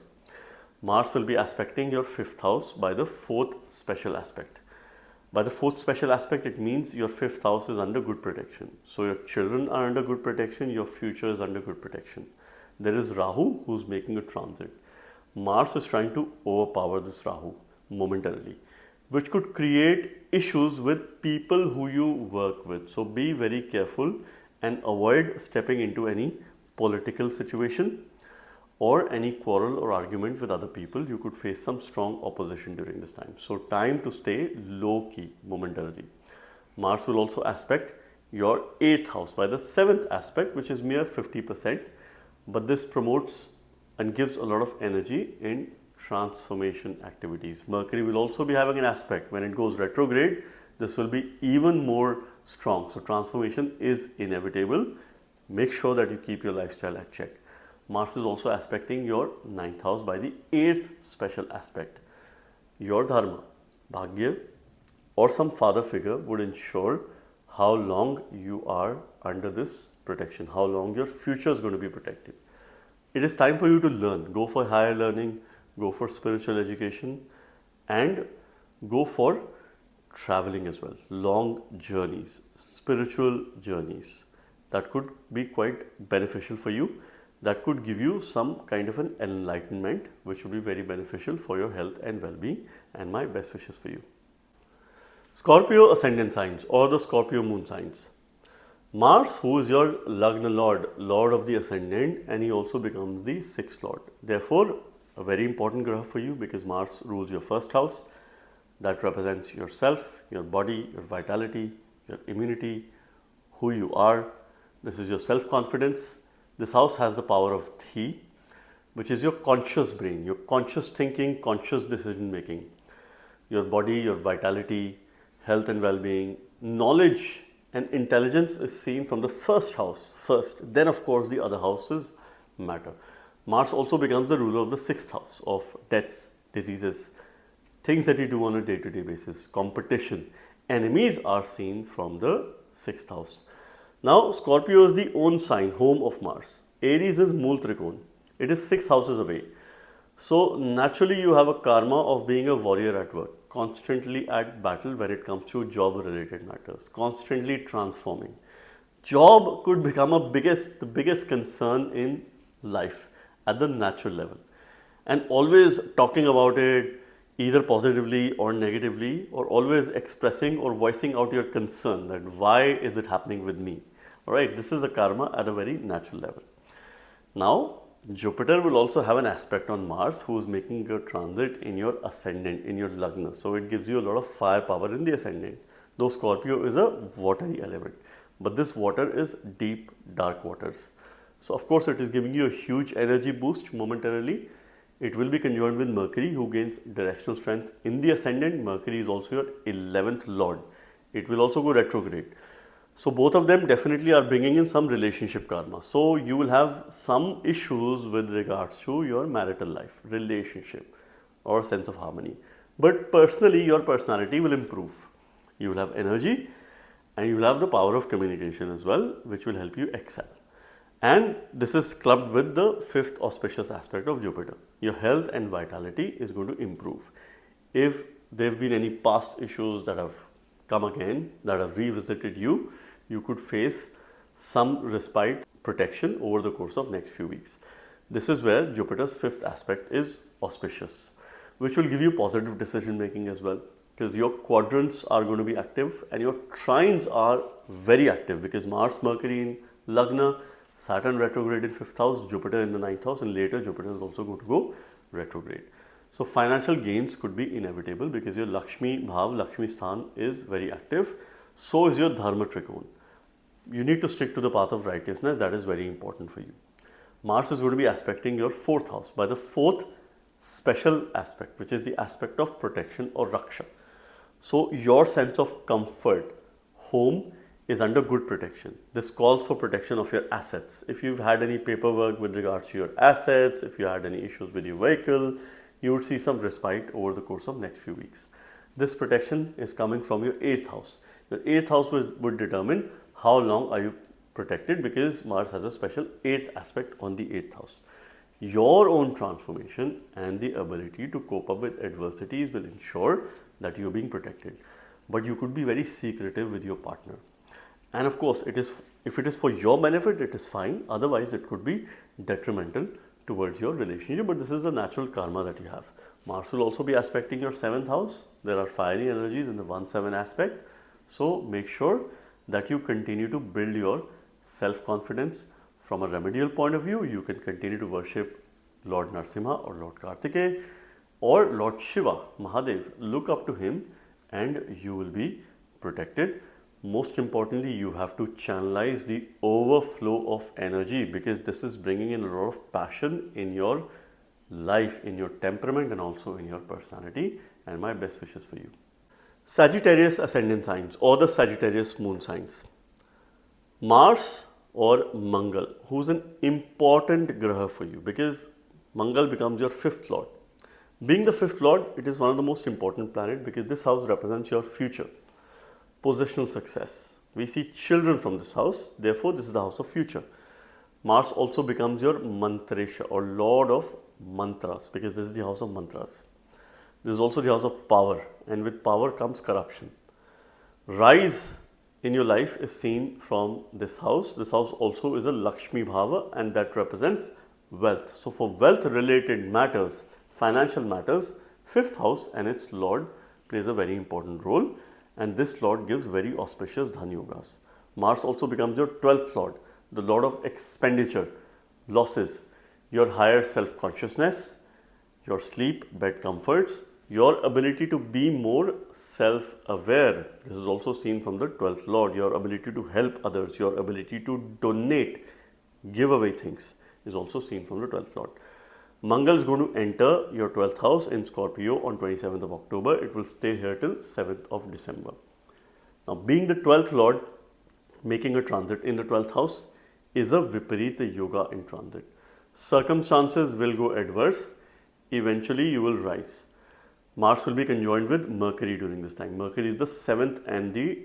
Mars will be aspecting your 5th house by the 4th special aspect. By the 4th special aspect, it means your 5th house is under good protection. So your children are under good protection, your future is under good protection. There is Rahu who's making a transit. Mars is trying to overpower this Rahu momentarily, which could create issues with people who you work with. So be very careful and avoid stepping into any political situation or any quarrel or argument with other people. You could face some strong opposition during this time. So time to stay low key momentarily. Mars will also aspect your 8th house by the 7th aspect, which is mere 50%, but this promotes and gives a lot of energy in transformation activities. Mercury will also be having an aspect. When it goes retrograde, this will be even more strong. So transformation is inevitable. Make sure that you keep your lifestyle at check. Mars is also aspecting your 9th house by the 8th special aspect. Your dharma, bhagya, or some father figure would ensure how long you are under this protection, how long your future is going to be protected. It is time for you to learn. Go for higher learning, go for spiritual education, and go for traveling as well. Long journeys, spiritual journeys that could be quite beneficial for you. That could give you some kind of an enlightenment, which will be very beneficial for your health and well-being, and my best wishes for you. Scorpio ascendant signs or the Scorpio moon signs. Mars, who is your Lagna Lord, Lord of the Ascendant, and he also becomes the 6th Lord. Therefore, a very important graha for you, because Mars rules your 1st house. That represents yourself, your body, your vitality, your immunity, who you are. This is your self-confidence. This house has the power of Thi, which is your conscious brain, your conscious thinking, conscious decision making. Your body, your vitality, health and well-being, knowledge and intelligence is seen from the 1st house first. Then of course the other houses matter. Mars also becomes the ruler of the 6th house of deaths, diseases, things that you do on a day-to-day basis, competition. Enemies are seen from the 6th house. Now Scorpio is the own sign, home of Mars. Aries is Mool Trikon. It is 6 houses away. So naturally you have a karma of being a warrior at work, constantly at battle when it comes to job related matters, constantly transforming. Job could become the biggest concern in life at the natural level, and always talking about it either positively or negatively, or always expressing or voicing out your concern that why is it happening with me. Alright, this is a karma at a very natural level. Now Jupiter will also have an aspect on Mars, who is making a transit in your ascendant, in your Lagna. So it gives you a lot of firepower in the ascendant. Though Scorpio is a watery element, but this water is deep, dark waters. So of course it is giving you a huge energy boost momentarily. It will be conjoined with Mercury, who gains directional strength in the ascendant. Mercury is also your 11th lord. It will also go retrograde. So both of them definitely are bringing in some relationship karma. So you will have some issues with regards to your marital life, relationship, or sense of harmony. But personally, your personality will improve. You will have energy and you will have the power of communication as well, which will help you excel. And this is clubbed with the fifth auspicious aspect of Jupiter. Your health and vitality is going to improve. If there have been any past issues that have come again, that have revisited you, you could face some respite protection over the course of next few weeks. This is where Jupiter's fifth aspect is auspicious, which will give you positive decision making as well, because your quadrants are going to be active and your trines are very active, because Mars, Mercury in Lagna, Saturn retrograde in 5th house, Jupiter in the 9th house, and later Jupiter is also going to go retrograde. So financial gains could be inevitable because your Lakshmi Bhav, Lakshmi Sthan is very active. So is your Dharma Trikon. You need to stick to the path of righteousness. That is very important for you. Mars is going to be aspecting your 4th house by the 4th special aspect, which is the aspect of protection or Raksha. So your sense of comfort, home, is under good protection. This calls for protection of your assets. If you've had any paperwork with regards to your assets, if you had any issues with your vehicle, you would see some respite over the course of next few weeks. This protection is coming from your 8th house. Your 8th house would determine how long are you protected, because Mars has a special 8th aspect on the 8th house. Your own transformation and the ability to cope up with adversities will ensure that you're being protected. But you could be very secretive with your partner. And of course, if it is for your benefit, it is fine. Otherwise, it could be detrimental towards your relationship. But this is the natural karma that you have. Mars will also be aspecting your 7th house. There are fiery energies in the 1-7 aspect. So make sure that you continue to build your self-confidence. From a remedial point of view, you can continue to worship Lord Narasimha or Lord Kartikeya or Lord Shiva, Mahadev. Look up to him and you will be protected. Most importantly, you have to channelize the overflow of energy, because this is bringing in a lot of passion in your life, in your temperament, and also in your personality. And my best wishes for you. Sagittarius ascendant signs or the Sagittarius moon signs. Mars or Mangal, who's an important graha for you, because Mangal becomes your 5th lord. Being the 5th lord, it is one of the most important planets, because this house represents your future. Positional success. We see children from this house, therefore this is the house of future. Mars also becomes your Mantresha or Lord of Mantras, because this is the house of mantras. This is also the house of power, and with power comes corruption. Rise in your life is seen from this house. This house also is a Lakshmi Bhava, and that represents wealth. So for wealth related matters, financial matters, 5th house and its Lord plays a very important role. And this Lord gives very auspicious Dhan Yogas. Mars also becomes your 12th Lord, the Lord of expenditure, losses, your higher self-consciousness, your sleep, bed comforts, your ability to be more self-aware. This is also seen from the 12th Lord. Your ability to help others, your ability to donate, give away things is also seen from the 12th Lord. Mangal is going to enter your 12th house in Scorpio on 27th of October. It will stay here till 7th of December. Now, being the 12th Lord, making a transit in the 12th house is a Viparita Yoga in transit. Circumstances will go adverse. Eventually, you will rise. Mars will be conjoined with Mercury during this time. Mercury is the 7th and the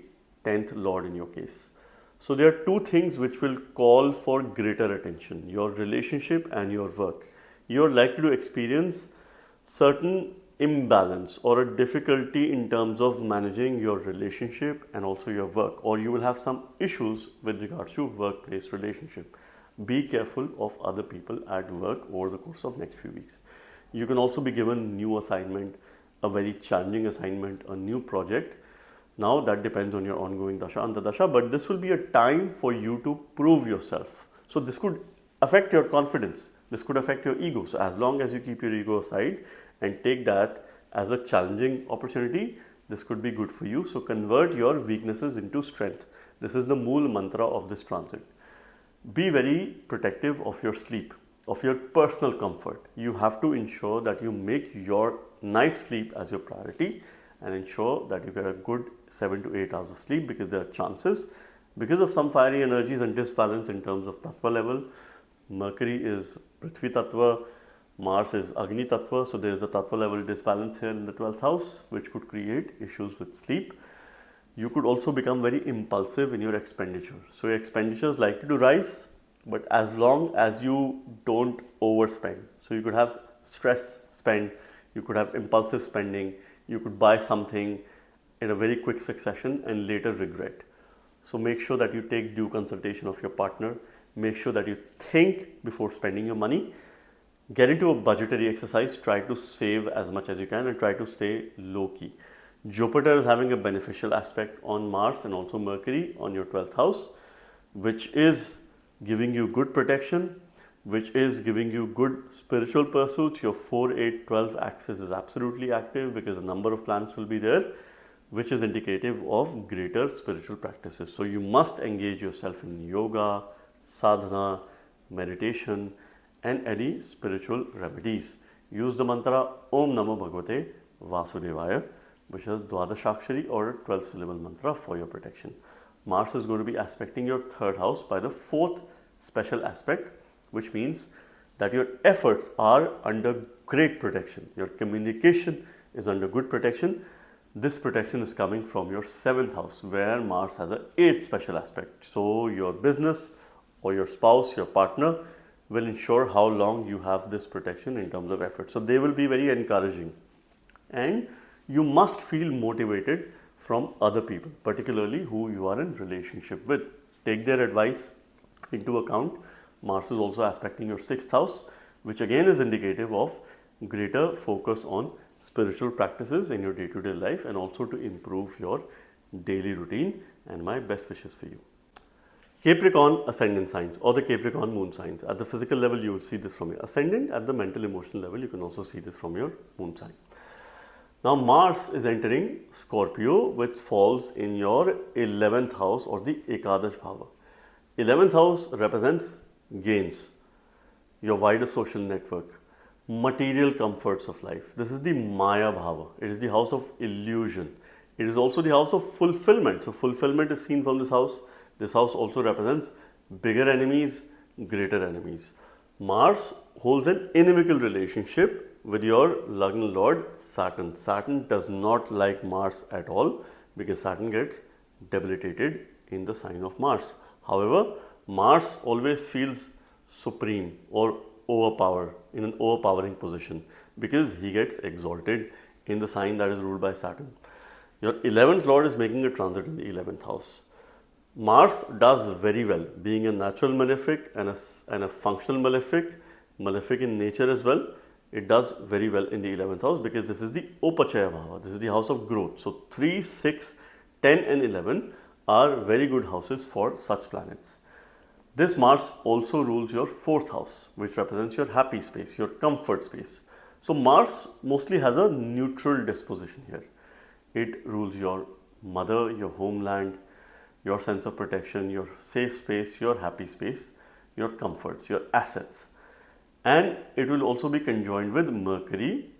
10th Lord in your case. So, there are two things which will call for greater attention: your relationship and your work. You are likely to experience certain imbalance or a difficulty in terms of managing your relationship and also your work, or you will have some issues with regards to workplace relationship. Be careful of other people at work over the course of next few weeks. You can also be given new assignment, a very challenging assignment, a new project. Now that depends on your ongoing dasha, antardasha, but this will be a time for you to prove yourself. So this could affect your confidence. This could affect your ego. So as long as you keep your ego aside and take that as a challenging opportunity, this could be good for you. So convert your weaknesses into strength. This is the mool mantra of this transit. Be very protective of your sleep, of your personal comfort. You have to ensure that you make your night sleep as your priority and ensure that you get a good 7 to 8 hours of sleep, because there are chances Because of some fiery energies and disbalance in terms of tattva level, Mercury is Prithvi Tattva, Mars is Agni Tattva, so there is a tattva level disbalance here in the 12th house, which could create issues with sleep. You could also become very impulsive in your expenditure. So your expenditure is likely to rise, but as long as you don't overspend. So you could have stress spend, you could have impulsive spending, you could buy something in a very quick succession and later regret. So make sure that you take due consultation of your partner. Make sure that you think before spending your money. Get into a budgetary exercise. Try to save as much as you can and try to stay low key. Jupiter is having a beneficial aspect on Mars and also Mercury on your 12th house, which is giving you good protection, which is giving you good spiritual pursuits. Your 4, 8, 12 axis is absolutely active because a number of planets will be there, which is indicative of greater spiritual practices. So you must engage yourself in yoga, sadhana, meditation and any spiritual remedies. Use the mantra Om Namo Bhagavate Vasudevaya, which is Dwadashakshari or 12 syllable mantra for your protection. Mars is going to be aspecting your 3rd house by the 4th special aspect, which means that your efforts are under great protection. Your communication is under good protection. This protection is coming from your 7th house where Mars has an 8th special aspect. So your business or your spouse, your partner will ensure how long you have this protection in terms of effort. So they will be very encouraging. And you must feel motivated from other people, particularly who you are in relationship with. Take their advice into account. Mars is also aspecting your 6th house, which again is indicative of greater focus on spiritual practices in your day-to-day life and also to improve your daily routine, and my best wishes for you. Capricorn ascendant signs or the Capricorn moon signs. At the physical level, you will see this from your ascendant. At the mental emotional level, you can also see this from your moon sign. Now Mars is entering Scorpio, which falls in your 11th house or the Ekadash Bhava. 11th house represents gains, your wider social network, material comforts of life. This is the Maya Bhava. It is the house of illusion. It is also the house of fulfillment. So fulfillment is seen from this house. This house also represents bigger enemies, greater enemies. Mars holds an inimical relationship with your Lagna Lord Saturn. Saturn does not like Mars at all because Saturn gets debilitated in the sign of Mars. However, Mars always feels supreme or in an overpowering position because he gets exalted in the sign that is ruled by Saturn. Your 11th Lord is making a transit in the 11th house. Mars does very well being a natural malefic and a functional malefic in nature as well. It does very well in the 11th house because this is the Upachaya Bhava. This is the house of growth. So 3, 6, 10 and 11 are very good houses for such planets. This Mars also rules your 4th house, which represents your happy space, your comfort space. So Mars mostly has a neutral disposition here. It rules your mother, your homeland, your sense of protection, your safe space, your happy space, your comforts, your assets. And it will also be conjoined with Mercury,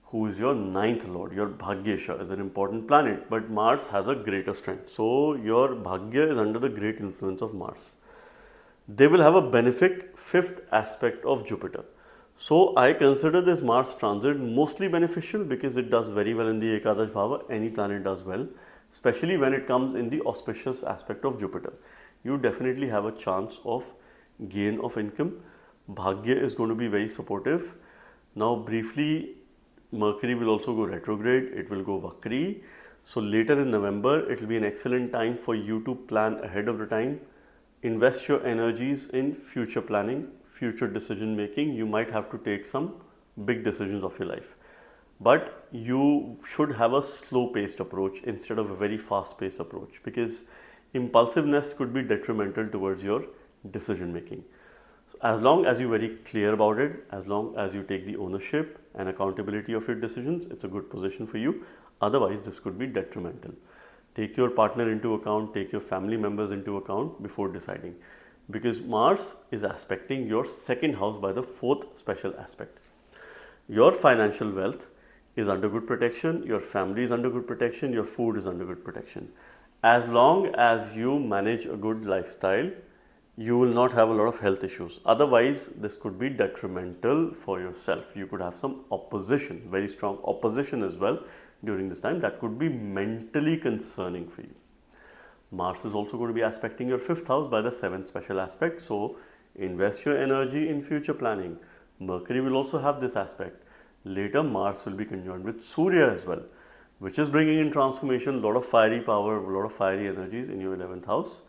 who is your 9th Lord. Your Bhagyesha is an important planet, but Mars has a greater strength. So your Bhagya is under the great influence of Mars. They will have a benefic 5th aspect of Jupiter. So I consider this Mars transit mostly beneficial because it does very well in the Ekadash Bhava. Any planet does well, especially when it comes in the auspicious aspect of Jupiter. You definitely have a chance of gain of income. Bhagya is going to be very supportive. Now briefly, Mercury will also go retrograde. It will go Vakri. So later in November, it will be an excellent time for you to plan ahead of the time. Invest your energies in future planning, future decision making. You might have to take some big decisions of your life. But you should have a slow paced approach instead of a very fast paced approach because impulsiveness could be detrimental towards your decision making. So as long as you're very clear about it, as long as you take the ownership and accountability of your decisions, it's a good position for you. Otherwise, this could be detrimental. Take your partner into account, take your family members into account before deciding because Mars is aspecting your 2nd house by the 4th special aspect. Your financial wealth is under good protection, your family is under good protection, your food is under good protection. As long as you manage a good lifestyle, you will not have a lot of health issues. Otherwise, this could be detrimental for yourself. You could have some opposition, very strong opposition as well during this time. That could be mentally concerning for you. Mars is also going to be aspecting your 5th house by the 7th special aspect. So, invest your energy in future planning. Mercury will also have this aspect. Later, Mars will be conjoined with Surya as well, which is bringing in transformation, a lot of fiery power, a lot of fiery energies in your 11th house.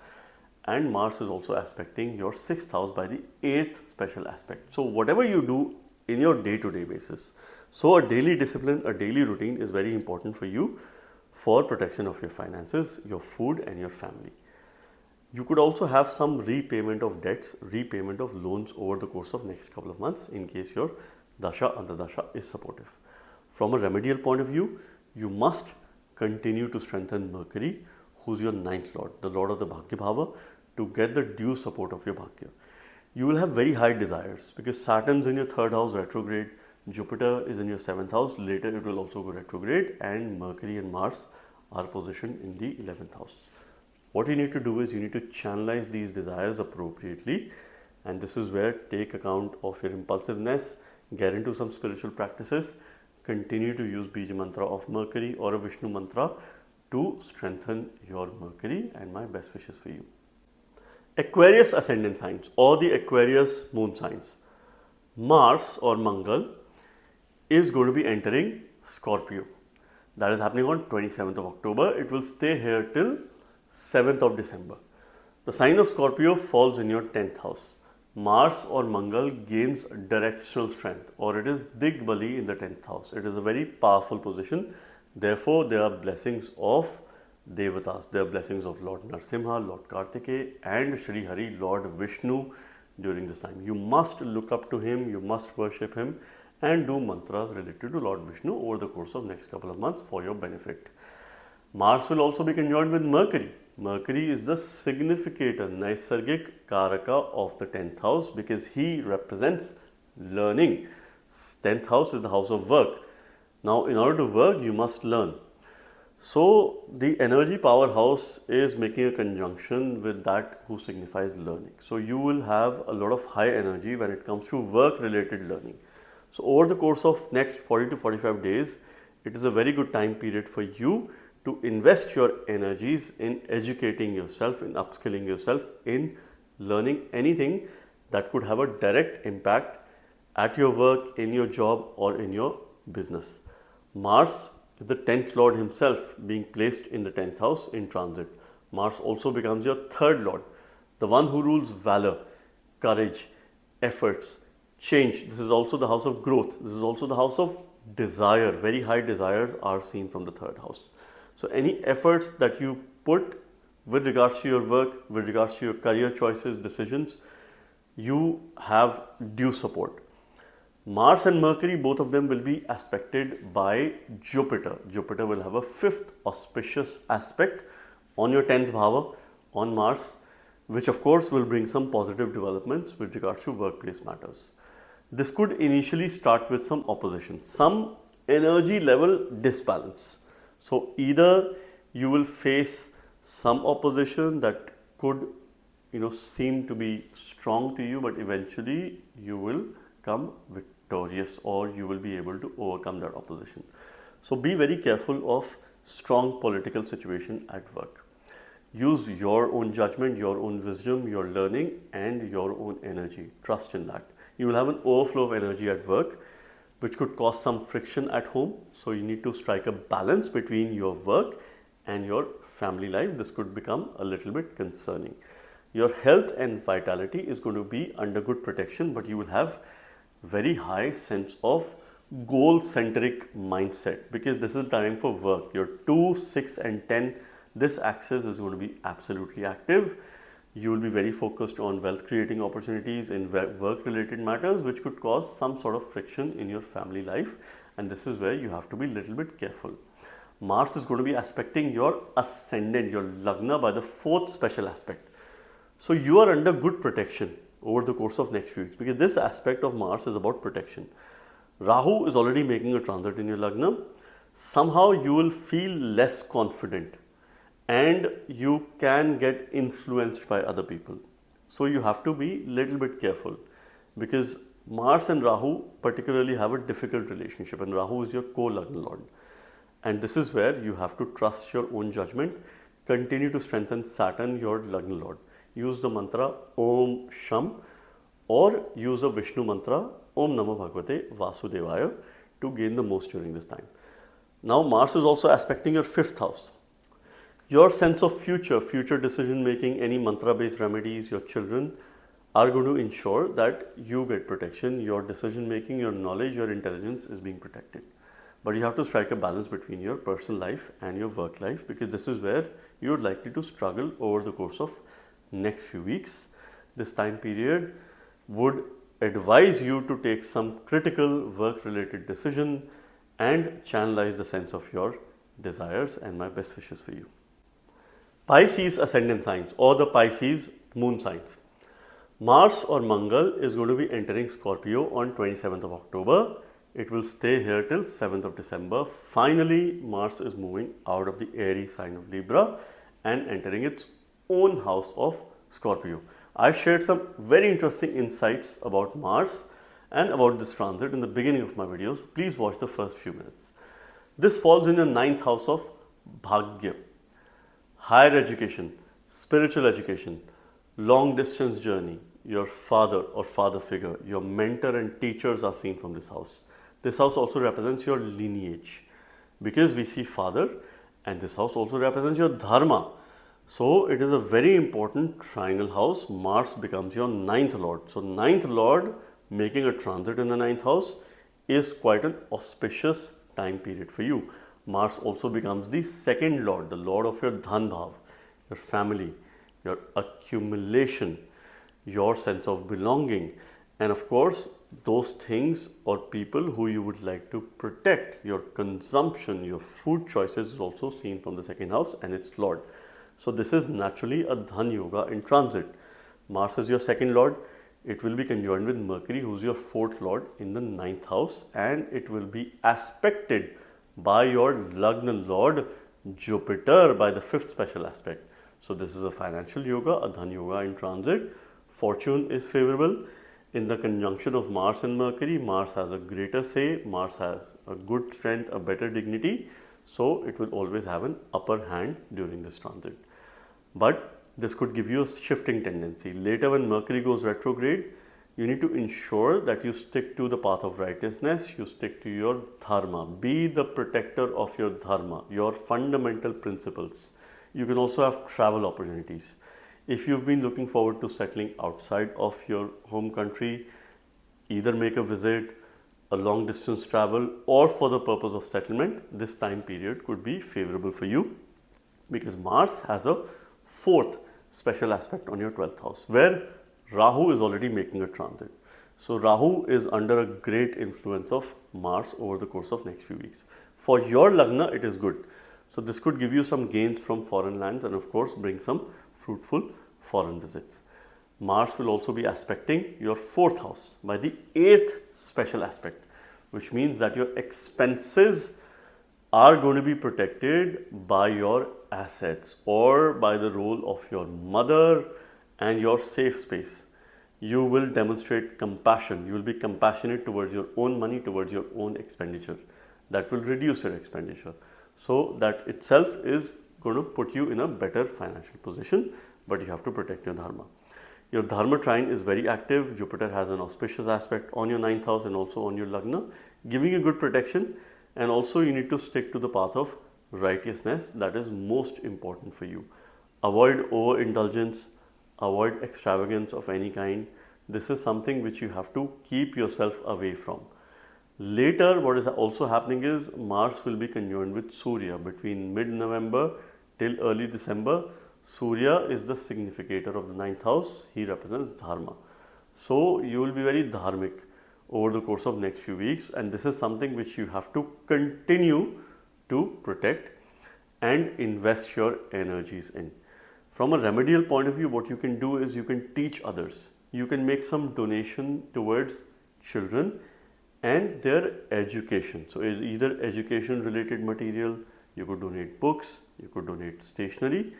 And Mars is also aspecting your 6th house by the 8th special aspect. So, whatever you do in your day-to-day basis, so a daily discipline, a daily routine is very important for you for protection of your finances, your food and your family. You could also have some repayment of debts, repayment of loans over the course of next couple of months in case your Dasha Antardasha is supportive. From a remedial point of view, you must continue to strengthen Mercury, who's your 9th lord, the lord of the Bhagya Bhava, to get the due support of your Bhagya. You will have very high desires because Saturn's in your 3rd house retrograde, Jupiter is in your 7th house, later it will also go retrograde, and Mercury and Mars are positioned in the 11th house. What you need to do is you need to channelize these desires appropriately, and this is where take account of your impulsiveness, get into some spiritual practices, continue to use Bija Mantra of Mercury or a Vishnu Mantra to strengthen your Mercury, and my best wishes for you. Aquarius ascendant signs or the Aquarius moon signs. Mars or Mangal is going to be entering Scorpio. That is happening on 27th of October. It will stay here till 7th of December. The sign of Scorpio falls in your 10th house. Mars or Mangal gains directional strength, or it is Digbali in the 10th house. It is a very powerful position. Therefore, there are blessings of Devatas. There are blessings of Lord Narsimha, Lord Kartikeya and Shri Hari, Lord Vishnu during this time. You must look up to him, you must worship him and do mantras related to Lord Vishnu over the course of next couple of months for your benefit. Mars will also be conjoined with Mercury. Mercury is the significator, Naisargik Karaka of the 10th house because he represents learning. 10th house is the house of work. Now, in order to work, you must learn. So, the energy powerhouse is making a conjunction with that who signifies learning. So, you will have a lot of high energy when it comes to work related learning. So, over the course of next 40 to 45 days, it is a very good time period for you to invest your energies in educating yourself, in upskilling yourself, in learning anything that could have a direct impact at your work, in your job or in your business. Mars is the 10th lord himself being placed in the 10th house in transit. Mars also becomes your 3rd lord, the one who rules valor, courage, efforts, change. This is also the house of growth. This is also the house of desire. Very high desires are seen from the 3rd house. So, any efforts that you put with regards to your work, with regards to your career choices, decisions, you have due support. Mars and Mercury, both of them will be aspected by Jupiter. Jupiter will have a 5th auspicious aspect on your 10th bhava on Mars, which of course will bring some positive developments with regards to workplace matters. This could initially start with some opposition, some energy level disbalance. So, either you will face some opposition that could seem to be strong to you, but eventually you will come victorious or you will be able to overcome that opposition. So, be very careful of strong political situation at work. Use your own judgment, your own wisdom, your learning and your own energy. Trust in that. You will have an overflow of energy at work, which could cause some friction at home. So, you need to strike a balance between your work and your family life. This could become a little bit concerning. Your health and vitality is going to be under good protection, but you will have very high sense of goal-centric mindset because this is time for work. Your 2, 6 and 10, this axis is going to be absolutely active. You will be very focused on wealth creating opportunities in work related matters, which could cause some sort of friction in your family life, and this is where you have to be a little bit careful. Mars is going to be aspecting your ascendant, your Lagna by the 4th special aspect. So, you are under good protection over the course of next few weeks because this aspect of Mars is about protection. Rahu is already making a transit in your Lagna. Somehow you will feel less confident and you can get influenced by other people. So you have to be little bit careful, because Mars and Rahu particularly have a difficult relationship, and Rahu is your co-lagna lord. And this is where you have to trust your own judgment, continue to strengthen Saturn, your lagna lord. Use the mantra Om Sham, or use the Vishnu mantra Om Namo Bhagavate Vasudevaya to gain the most during this time. Now Mars is also aspecting your 5th house. Your sense of future decision making, any mantra based remedies, your children are going to ensure that you get protection. Your decision making, your knowledge, your intelligence is being protected. But you have to strike a balance between your personal life and your work life, because this is where you're likely to struggle over the course of next few weeks. This time period would advise you to take some critical work related decision and channelize the sense of your desires, and my best wishes for you. Pisces ascendant signs or the Pisces moon signs. Mars or Mangal is going to be entering Scorpio on 27th of October. It will stay here till 7th of December. Finally, Mars is moving out of the Aries sign of Libra and entering its own house of Scorpio. I shared some very interesting insights about Mars and about this transit in the beginning of my videos. Please watch the first few minutes. This falls in the 9th house of Bhagya. Higher education, spiritual education, long distance journey, your father or father figure, your mentor and teachers are seen from this house. This house also represents your lineage, because we see father, and this house also represents your dharma. So it is a very important trinal house. Mars becomes your 9th lord. So 9th lord making a transit in the 9th house is quite an auspicious time period for you. Mars also becomes the 2nd lord, the lord of your dhan bhav, your family, your accumulation, your sense of belonging, and of course those things or people who you would like to protect. Your consumption, your food choices is also seen from the 2nd house and its lord. So this is naturally a dhan yoga in transit. Mars is your 2nd lord. It will be conjoined with Mercury, who is your 4th lord in the 9th house, and it will be aspected by your lagna lord Jupiter by the 5th special aspect. So this is a financial yoga, a dhan yoga in transit. Fortune is favorable. In the conjunction of Mars and Mercury, Mars has a greater say, Mars has a good strength, a better dignity. So it will always have an upper hand during this transit. But this could give you a shifting tendency. Later when Mercury goes retrograde, you need to ensure that you stick to the path of righteousness, you stick to your dharma. Be the protector of your dharma, your fundamental principles. You can also have travel opportunities. If you've been looking forward to settling outside of your home country, either make a visit, a long distance travel, or for the purpose of settlement, this time period could be favorable for you, because Mars has a 4th special aspect on your 12th house, where Rahu is already making a transit. So Rahu is under a great influence of Mars over the course of next few weeks. For your lagna, it is good. So this could give you some gains from foreign lands, and of course bring some fruitful foreign visits. Mars will also be aspecting your 4th house by the 8th special aspect, which means that your expenses are going to be protected by your assets or by the role of your mother and your safe space. You will demonstrate compassion. You will be compassionate towards your own money, towards your own expenditure. That will reduce your expenditure. So that itself is going to put you in a better financial position, but you have to protect your dharma. Your dharma trine is very active. Jupiter has an auspicious aspect on your 9th house and also on your lagna, giving you good protection. And also you need to stick to the path of righteousness. That is most important for you. Avoid overindulgence, avoid extravagance of any kind. This is something which you have to keep yourself away from. Later, what is also happening is Mars will be conjoined with Surya between mid-November till early December. Surya is the significator of the 9th house. He represents dharma. So you will be very dharmic over the course of next few weeks, and this is something which you have to continue to protect and invest your energies in. From a remedial point of view, what you can do is you can teach others. You can make some donation towards children and their education. So either education related material, you could donate books, you could donate stationery.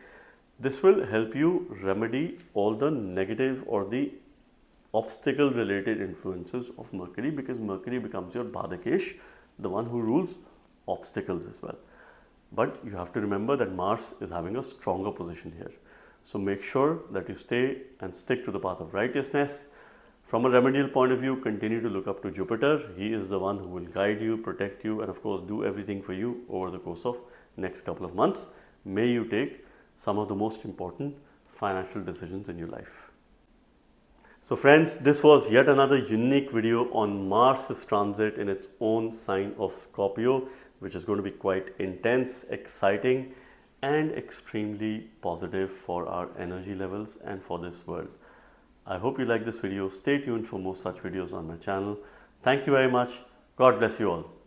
This will help you remedy all the negative or the obstacle related influences of Mercury, because Mercury becomes your Badakesh, the one who rules obstacles as well. But you have to remember that Mars is having a stronger position here. So make sure that you stay and stick to the path of righteousness. From a remedial point of view, continue to look up to Jupiter. He is the one who will guide you, protect you, and of course do everything for you over the course of next couple of months. May you take some of the most important financial decisions in your life. So friends, this was yet another unique video on Mars' transit in its own sign of Scorpio, which is going to be quite intense, exciting, and extremely positive for our energy levels and for this world. I hope you like this video. Stay tuned for more such videos on my channel. Thank you very much. God bless you all.